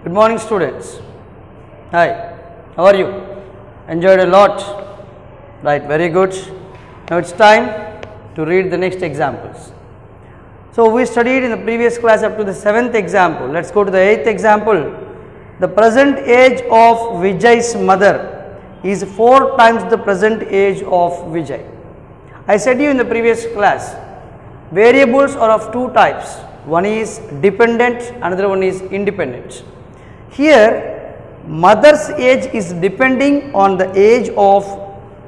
Good morning, students. Hi, how are you? Enjoyed a lot? Right, very good. Now it's time to read the next examples. So we studied in the previous class up to the 7th example. Let's go to the 8th example. The present age of Vijay's mother is 4 times the present age of Vijay. I said you in the previous class, variables are of two types. One is dependent, another one is independent. Here, mother's age is depending on the age of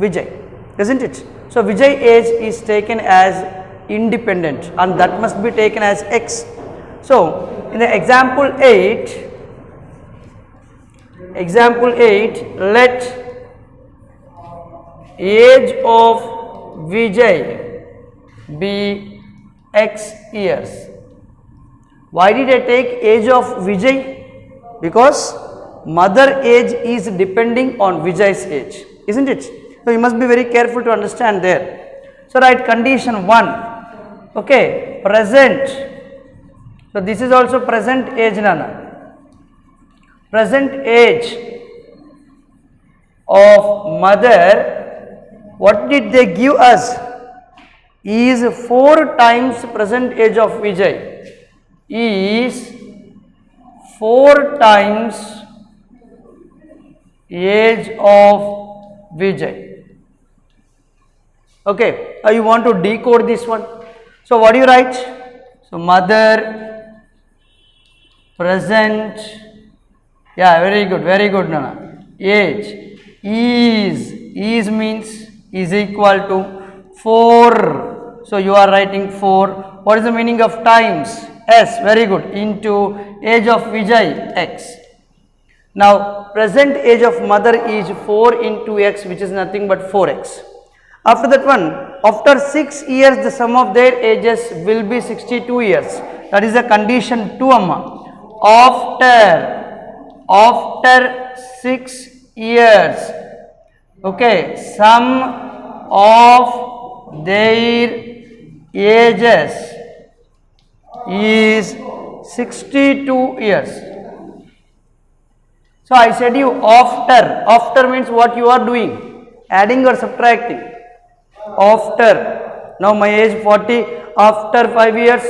Vijay, isn't it? So Vijay age is taken as independent and that must be taken as X. So in the example 8, let age of Vijay be X years. Why did I take age of Vijay? Because mother age is depending on Vijay's age, isn't it? So you must be very careful to understand there. So write condition 1. Okay, present. So this is also present age, Nana. Present age of mother, what did they give us? Is 4 times present age of Vijay. Is 4 times age of Vijay. Okay, you want to decode this one. So what do you write? So mother present, yeah, very good Nana. Age is means is equal to 4. So you are writing 4. What is the meaning of times? S, very good, into age of Vijay, X. Now present age of mother is 4 into X, which is nothing but 4X. After that one, after 6 years the sum of their ages will be 62 years. That is the condition 2, Amma. After 6 years, okay, sum of their ages is 62 years. So I said you after means what you are doing, adding or subtracting. After, now my age 40, after 5 years,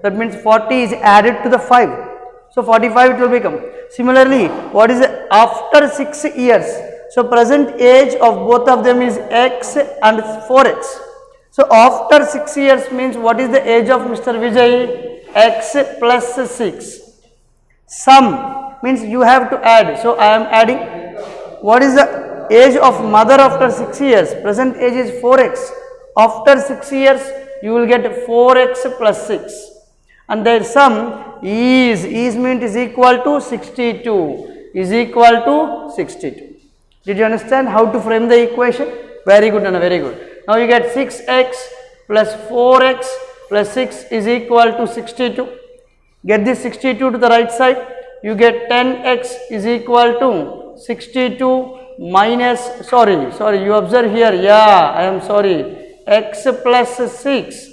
that means 40 is added to the 5. So 45 it will become. Similarly, what is after 6 years? So present age of both of them is X and 4X. So after 6 years means what is the age of Mr. Vijay? X plus 6. Sum means you have to add. So I am adding. What is the age of mother after 6 years? Present age is 4X. After 6 years you will get 4X plus 6. And their sum is means is equal to 62. Is equal to 62. Did you understand how to frame the equation? Very good, Nana, very good. Now you get 6X plus 4X plus 6 is equal to 62. Get this 62 to the right side. You get 10X is equal to 62 minus, sorry, you observe here, yeah, I am sorry, X plus 6.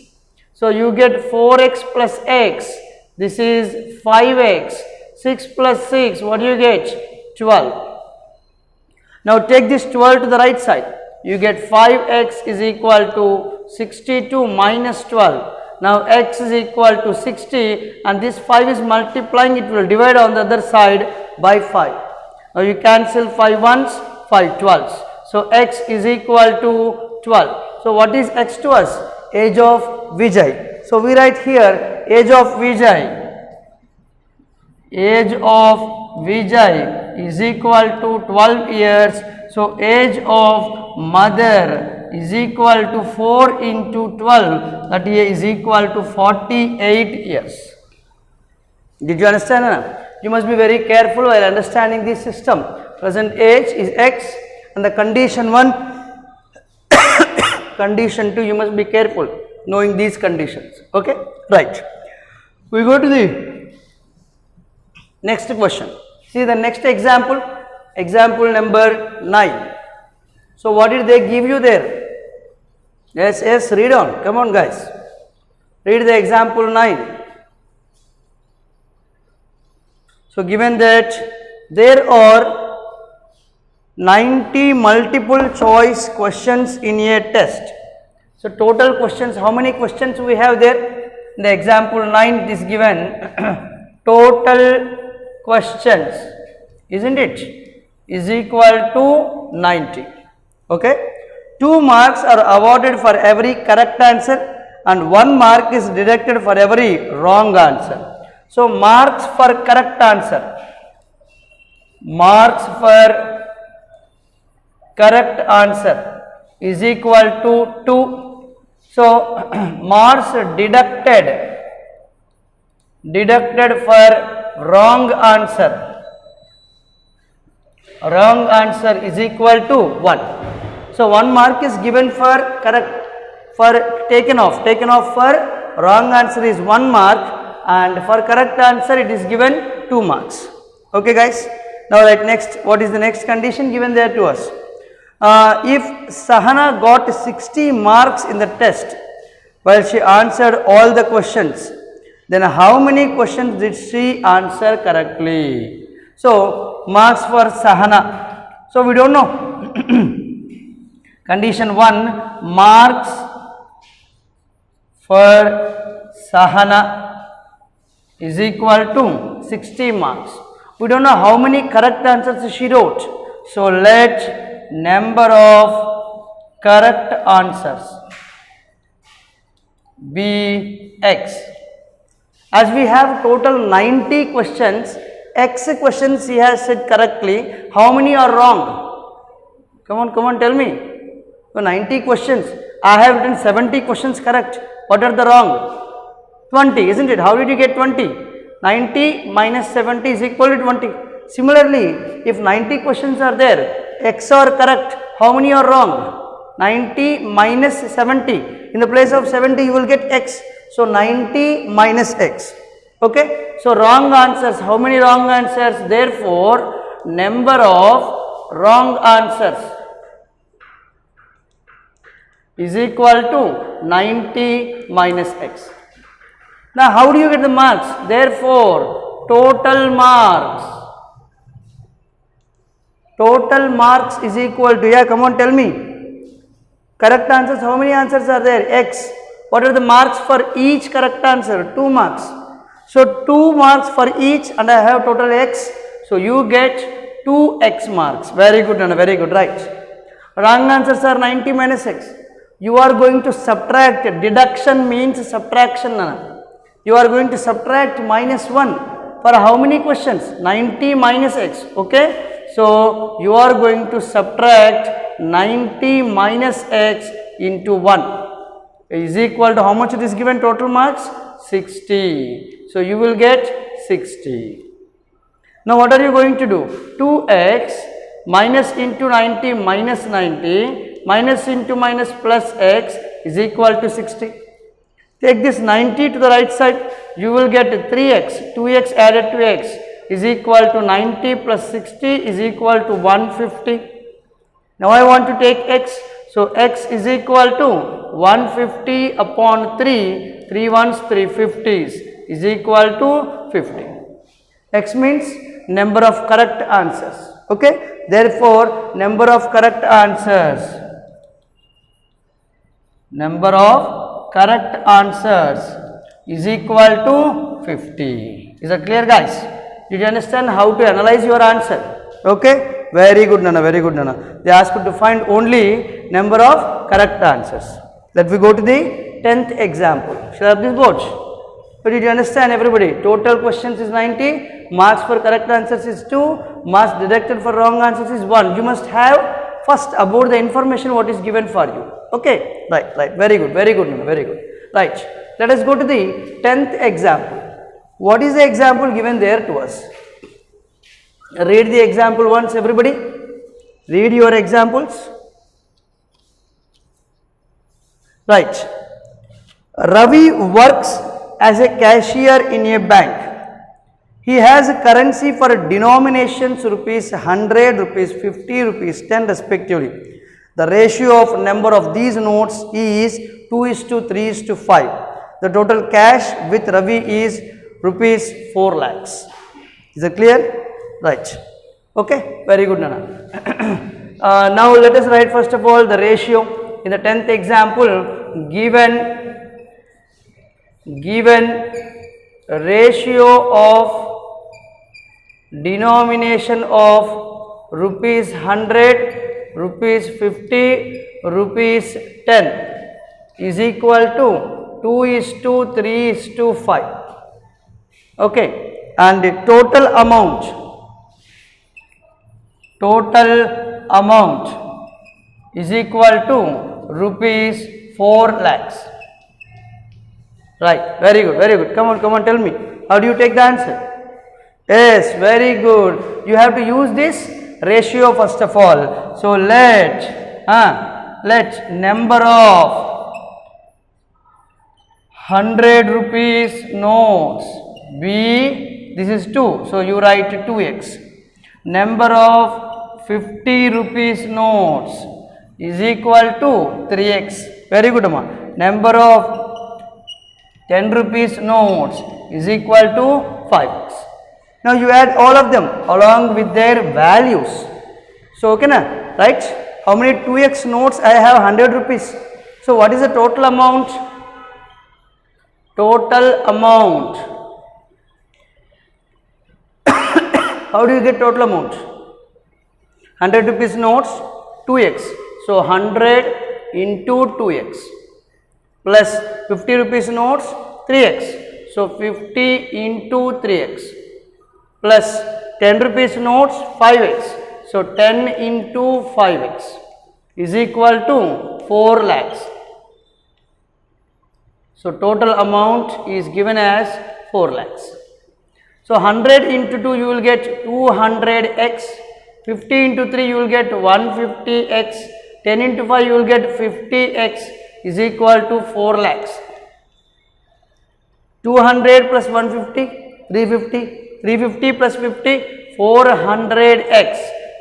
So you get 4X plus X. This is 5X. 6 plus 6, what do you get? 12. Now take this 12 to the right side. You get 5X is equal to 62 minus 12. Now X is equal to 60 and this 5 is multiplying, it will divide on the other side by 5. Now you cancel 5 ones, 5 12s. So X is equal to 12. So what is X to us? Age of Vijay. So we write here age of Vijay. Age of Vijay is equal to 12 years. So age of mother is equal to 4 into 12, that is equal to 48 years. Did you understand, Anna? You must be very careful while understanding this system. Present age is X and the condition 1, condition 2, you must be careful knowing these conditions. Okay, right. We go to the next question. See the next example, example number 9. So what did they give you there? Yes, read on. Come on guys. Read the example 9. So given that there are 90 multiple choice questions in a test. So total questions, how many questions we have there? In the example 9 it is given total questions, isn't it, is equal to 90. Okay. 2 marks are awarded for every correct answer and 1 mark is deducted for every wrong answer. So marks for correct answer. Marks for correct answer is equal to 2. So marks deducted for wrong answer is equal to 1. So 1 mark is given for correct, for taken off for wrong answer is 1 mark, and for correct answer it is given 2 marks. Okay guys. Now right, next, what is the next condition given there to us? If Sahana got 60 marks in the test while she answered all the questions, then how many questions did she answer correctly? So marks for Sahana. So we don't know. Condition 1, marks for Sahana is equal to 60 marks. We don't know how many correct answers she wrote. So let number of correct answers be x. As we have total 90 questions, x questions she has said correctly. How many are wrong? Come on, tell me. So 90 questions, I have written 70 questions correct. What are the wrong? 20, isn't it? How did you get 20? 90 minus 70 is equal to 20. Similarly, if 90 questions are there, x are correct, how many are wrong? 90 minus 70. In the place of 70, you will get x. So 90 minus x. Okay. So wrong answers, how many wrong answers? Therefore, number of wrong answers is equal to 90 minus x. Now how do you get the marks? Therefore total marks is equal to, yeah, come on, tell me. Correct answers, how many answers are there? X. What are the marks for each correct answer? 2 marks. So 2 marks for each, and I have total x. So you get 2x marks. Very good, Nana, very good, right. Wrong answers are 90 minus x. You are going to subtract. Deduction means subtraction, Nana. You are going to subtract minus 1 for how many questions? 90 minus x. Okay. So you are going to subtract 90 minus x into 1 is equal to how much it is given total marks? 60. So you will get 60. Now what are you going to do? 2x minus into 90 minus 90 minus into minus plus x is equal to 60. Take this 90 to the right side, you will get 3x, 2x added to x is equal to 90 plus 60 is equal to 150. Now I want to take x, so x is equal to 150 upon 3, 3 ones 350s is equal to 50. X means number of correct answers. Okay, therefore number of correct answers is equal to 50. Is that clear, guys? Did you understand how to analyze your answer? Okay, very good, Nana, very good, Nana. They asked you to find only number of correct answers. Let me go to the 10th example. Shall I have this board? So did you understand, everybody? Total questions is 90, marks for correct answers is 2, marks deducted for wrong answers is 1. You must have first about the information what is given for you. Okay, right, very good, very good, very good. Right, let us go to the 10th example. What is the example given there to us? Read the example once, everybody. Read your examples. Right. Ravi works as a cashier in a bank. He has a currency for denominations rupees 100, rupees 50, rupees 10 respectively. The ratio of number of these notes is 2:3:5. The total cash with Ravi is rupees 4 lakhs. Is it clear? Right. Okay, very good, Nana. Now let us write first of all the ratio. In the 10th example, given ratio of denomination of rupees 100, rupees 50, rupees 10 is equal to 2:3:5. Okay, and the total amount is equal to rupees 4 lakhs. Right, very good, very good. Come on, tell me. How do you take the answer? Yes, very good. You have to use this ratio first of all. So let number of 100 rupees notes be, this is 2, so you write 2x. Number of 50 rupees notes is equal to 3x. Very good, Amma. Number of 10 rupees notes is equal to 5x. Now you add all of them along with their values. So okay na, right? How many 2x notes I have? 100 rupees. So what is the total amount? Total amount. How do you get total amount? 100 rupees notes, 2x. So 100 into 2x plus 50 rupees notes, 3x. So 50 into 3x plus 10 rupees notes, 5x. So 10 into 5x is equal to 4 lakhs. So total amount is given as 4 lakhs. So 100 into 2 you will get 200x, 50 into 3 you will get 150x, 10 into 5 you will get 50x is equal to 4 lakhs. 200 plus 150, 350, 350 plus 50, 400x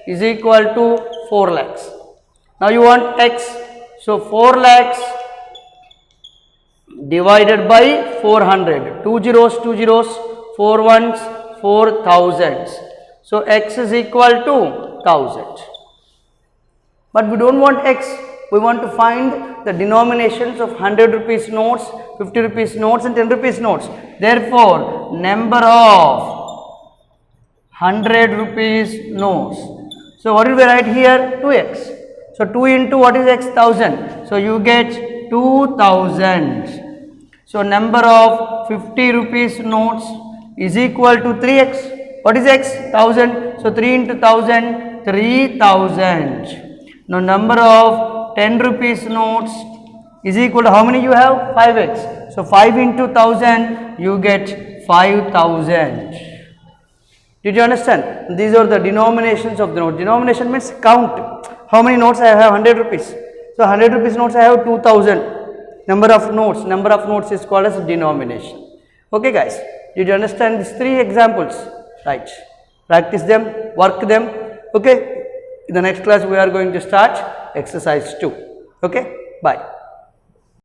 is equal to 4 lakhs. Now you want x, so 4 lakhs divided by 400, 2 zeros, 2 zeros, 4 ones, 4 thousands. So x is equal to 1000. But we don't want x, we want to find the denominations of 100 rupees notes, 50 rupees notes and 10 rupees notes. Therefore, number of 100 rupees notes. So what will we write here? 2x. So 2 into what is x? 1000. So you get 2000. So number of 50 rupees notes is equal to 3x. What is x? 1000. So 3 into 1000, 3000. Now number of 10 rupees notes is equal to how many you have? 5x. So 5 into 1000 you get 5000. Did you understand? These are the denominations of the note. Denomination means count. How many notes I have? 100 rupees. So 100 rupees notes I have 2000. Number of notes is called as denomination. Okay guys, did you understand these 3 examples? Right. Practice them, work them. Okay. In the next class we are going to start exercise 2. Okay. Bye.